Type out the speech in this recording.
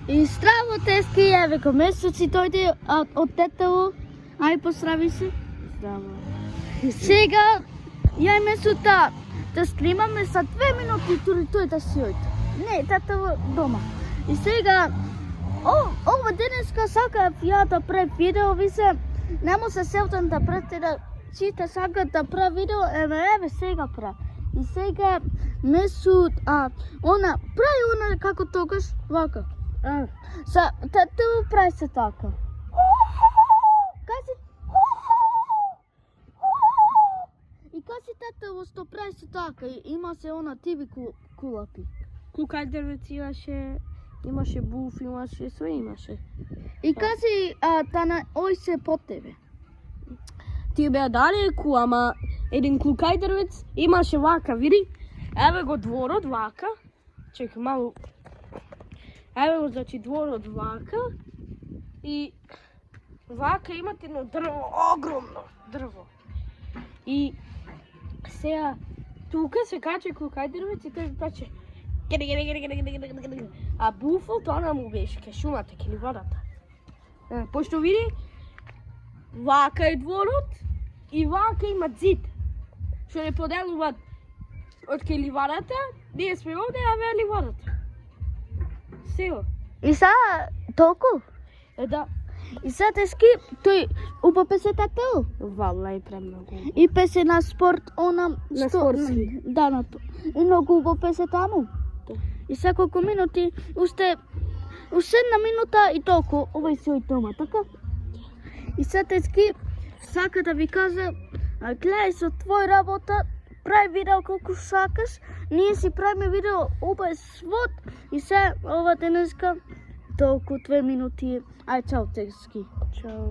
И здраво, тески, еве го месеци дојде од тетало. Ај, пострави се. Здраво. Сега, ја месута да стримаме за 2 минути тури тој да си ојде. Не, тетало дома. И сега, ова денеска сакав ја да правам видео, висе, нема се сеутам да претера, сите сакат да прави видео, еве сега прави. И сега месут, она прави како тогаш, вака. Са, тетало прави се така. Кажи, и кажи тетало што прави се така, има се она тиви кулапи. Клукајдервец имаше буф, имаше све имаше. И кажи, тана ој се по тебе. Тие беа далеку, ама еден клукајдервец имаше вака, види? Еве го дворот вака. Чекај малку. Еве го, значи, дворот вака. И вака имате едно дрво, огромно дрво. И сега тука се каче клукајдервец и тој каче. А буфол тоа му беше кај шумата, кај ливадата. Пошто види, вака е дворот и вака има зид. Што не поделуваат од кај ливадата, ние сме овде, а ве ливадата. Сео. И са, толку? Да. И са тески, тој убо песе тетало? Валла е премногу. И песе на спорт, она... На спортски. Да, на то. И многу убо песе таму. Да. И са колку минути, уште една минута и толку, овој си ој дома, така? И са тески, сака да ви кажа, гледај со твој работа, прави видео колку сакаш, ние си правиме видео оба свод и се ова денеска толку 2 минути. Ај, чао тески. Чао.